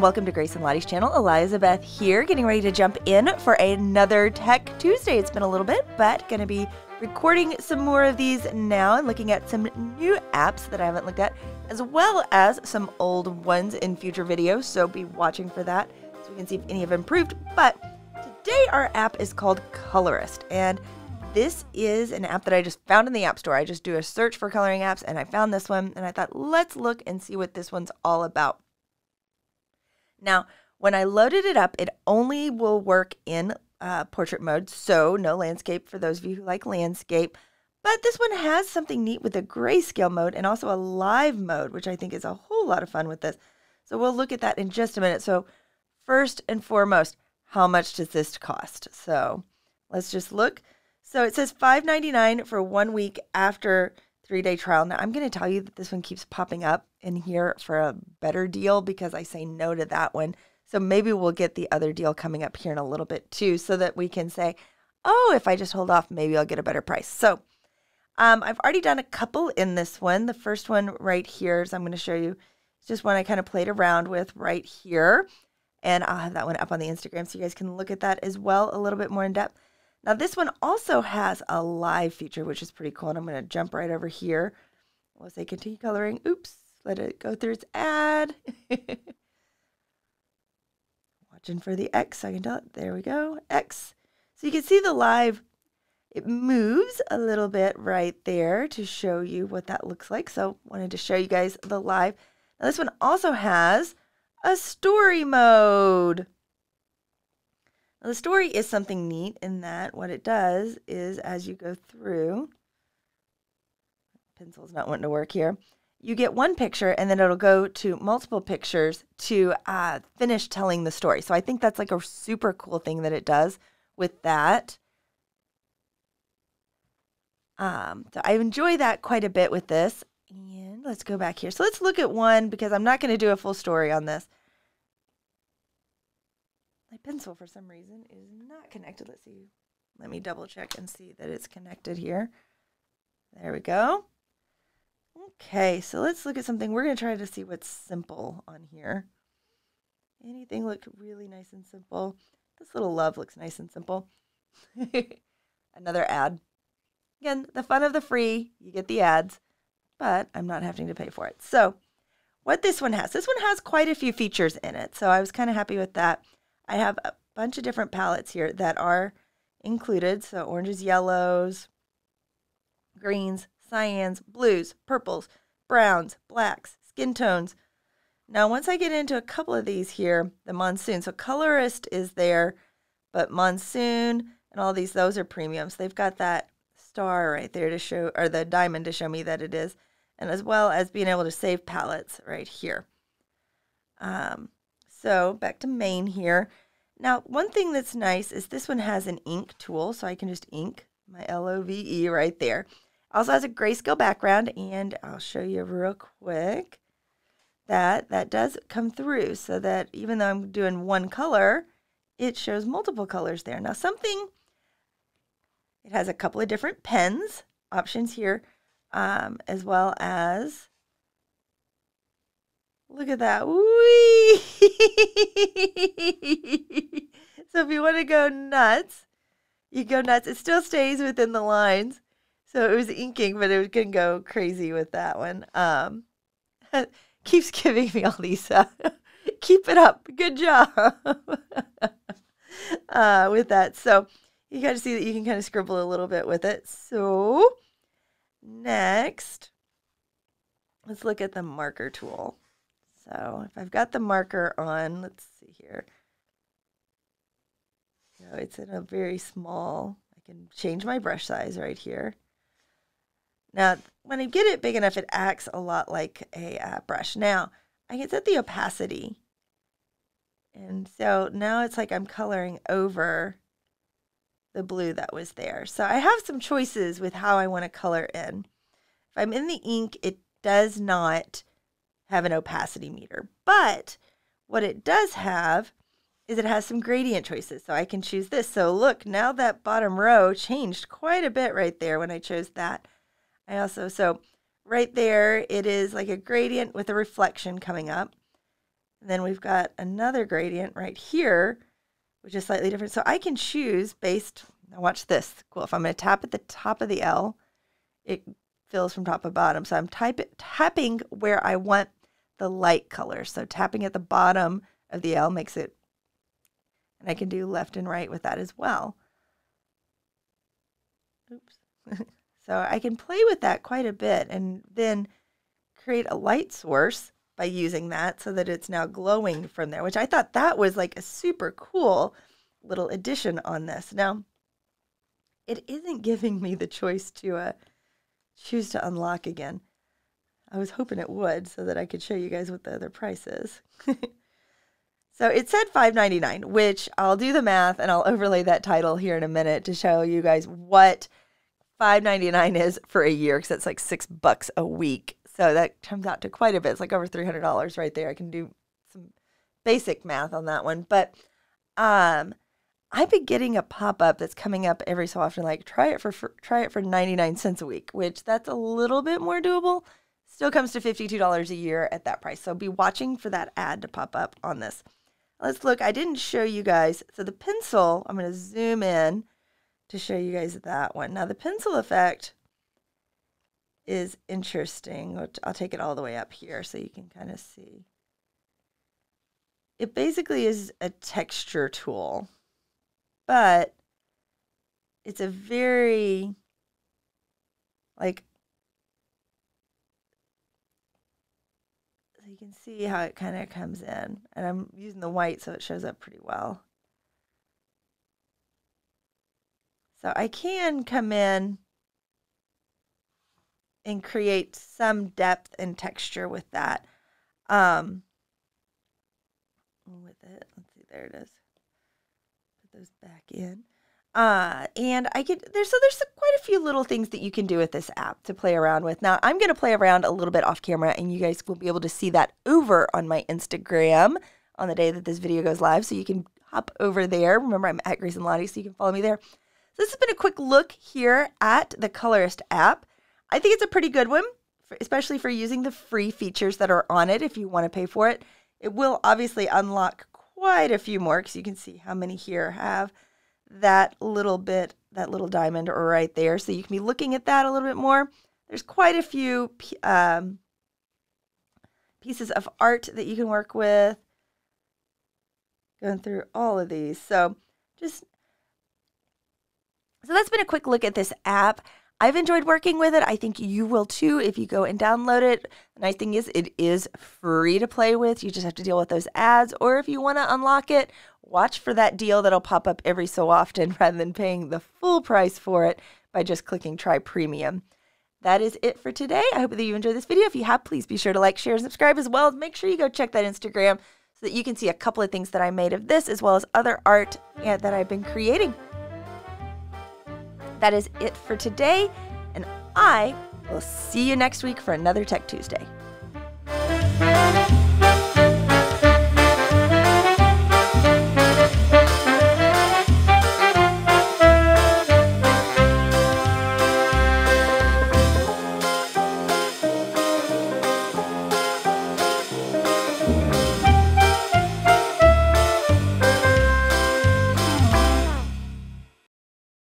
welcome to Grace and Lottie's channel. Elizabeth here, getting ready to jump in for another Tech Tuesday. It's been a little bit, but going to be recording some more of these now and looking at some new apps that I haven't looked at, as well as some old ones in future videos, so be watching for that so we can see if any have improved. But today our app is called Colorist, and this is an app that I just found in the App Store. I just do a search for coloring apps, and I found this one, and I thought, let's look and see what this one's all about. Now, when I loaded it up, it only will work in portrait mode, so no landscape for those of you who like landscape. But this one has something neat with a grayscale mode and also a live mode, which I think is a whole lot of fun with this. So we'll look at that in just a minute. So first and foremost, how much does this cost? So let's just look. So it says $5.99 for 1 week after 3-day trial. Now I'm going to tell you that this one keeps popping up in here for a better deal because I say no to that one. So maybe we'll get the other deal coming up here in a little bit too, so that we can say, oh, if I just hold off, maybe I'll get a better price. So I've already done a couple in this one. The first one right here, so I'm going to show you, it's just one I kind of played around with right here. And I'll have that one up on the Instagram so you guys can look at that as well a little bit more in depth. Now this one also has a live feature, which is pretty cool. And I'm going to jump right over here. We'll say continue coloring. Oops, let it go through its ad. Watching for the X, so I can tell it. There we go, X. So you can see the live, it moves a little bit right there to show you what that looks like. So wanted to show you guys the live. Now this one also has a story mode. Now, the story is something neat in that what it does is as you go through, pencil's not wanting to work here, you get one picture and then it'll go to multiple pictures to finish telling the story. So I think that's like a super cool thing that it does with that. So I enjoy that quite a bit with this. And let's go back here. So let's look at one because I'm not going to do a full story on this. My pencil, for some reason, is not connected. Let's see. Let me double check and see that it's connected here. There we go. Okay, so let's look at something. We're going to try to see what's simple on here. Anything look really nice and simple? This little love looks nice and simple. Another ad. Again, the fun of the free. You get the ads, but I'm not having to pay for it. So what this one has quite a few features in it. So I was kind of happy with that. I have a bunch of different palettes here that are included. So oranges, yellows, greens, cyans, blues, purples, browns, blacks, skin tones. Now, once I get into a couple of these here, the Monsoon. So Colorist is there, but Monsoon and all these, those are premiums. They've got that star right there to show, or the diamond to show me that it is, and as well as being able to save palettes right here. So back to main here. Now, one thing that's nice is this one has an ink tool, so I can just ink my LOVE right there. Also has a grayscale background, and I'll show you real quick that that does come through so that even though I'm doing one color, it shows multiple colors there. Now something, it has a couple of different pens options here, as well as, look at that. Whee! So if you want to go nuts, you go nuts. It still stays within the lines. So it was inking, but it can go crazy with that one. Keeps giving me all these. Keep it up. Good job. With that. So you got to see that you can kind of scribble a little bit with it. So next, let's look at the marker tool. So if I've got the marker on, let's see here. So it's in a very small, I can change my brush size right here. Now, when I get it big enough, it acts a lot like a brush. Now, I can set the opacity. And so now it's like I'm coloring over the blue that was there. So I have some choices with how I want to color in. If I'm in the ink, it does not have an opacity meter. But what it does have is it has some gradient choices. So I can choose this. So look, now that bottom row changed quite a bit right there when I chose that. I also, so right there, it is like a gradient with a reflection coming up. And then we've got another gradient right here, which is slightly different. So I can choose based, now watch this, cool. If I'm going to tap at the top of the L, it fills from top to bottom. So I'm tapping where I want the light color. So tapping at the bottom of the L makes it, and I can do left and right with that as well. Oops. So I can play with that quite a bit and then create a light source by using that so that it's now glowing from there, which I thought that was like a super cool little addition on this. Now, it isn't giving me the choice to choose to unlock again. I was hoping it would so that I could show you guys what the other price is. So it said $5.99, which I'll do the math and I'll overlay that title here in a minute to show you guys what $5.99 is for a year, because that's like $6 a week. So that comes out to quite a bit. It's like over $300 right there. I can do some basic math on that one. But I've been getting a pop-up that's coming up every so often, like try it for 99 cents a week, which that's a little bit more doable. Still comes to $52 a year at that price. So be watching for that ad to pop up on this. Let's look. I didn't show you guys. So the pencil, I'm going to zoom in to show you guys that one. Now the pencil effect is interesting. I'll take it all the way up here so you can kind of see. It basically is a texture tool, but it's a very, like, so you can see how it kind of comes in. And I'm using the white so it shows up pretty well. So I can come in and create some depth and texture with that. With it, let's see, there it is. Put those back in. And I could, there's quite a few little things that you can do with this app to play around with. Now, I'm going to play around a little bit off camera, and you guys will be able to see that over on my Instagram on the day that this video goes live. So you can hop over there. Remember, I'm at Grace and Lottie, so you can follow me there. So this has been a quick look here at the Colorist app. I think it's a pretty good one, especially for using the free features that are on it if you want to pay for it. It will obviously unlock quite a few more, because you can see how many here have that little diamond right there. So you can be looking at that a little bit more. There's quite a few pieces of art that you can work with. Going through all of these. So that's been a quick look at this app. I've enjoyed working with it. I think you will too if you go and download it. The nice thing is it is free to play with. You just have to deal with those ads. Or if you want to unlock it, watch for that deal that'll pop up every so often rather than paying the full price for it by just clicking Try Premium. That is it for today. I hope that you enjoyed this video. If you have, please be sure to like, share, and subscribe, as well as make sure you go check that Instagram so that you can see a couple of things that I made of this, as well as other art that I've been creating. That is it for today, and I will see you next week for another Tech Tuesday.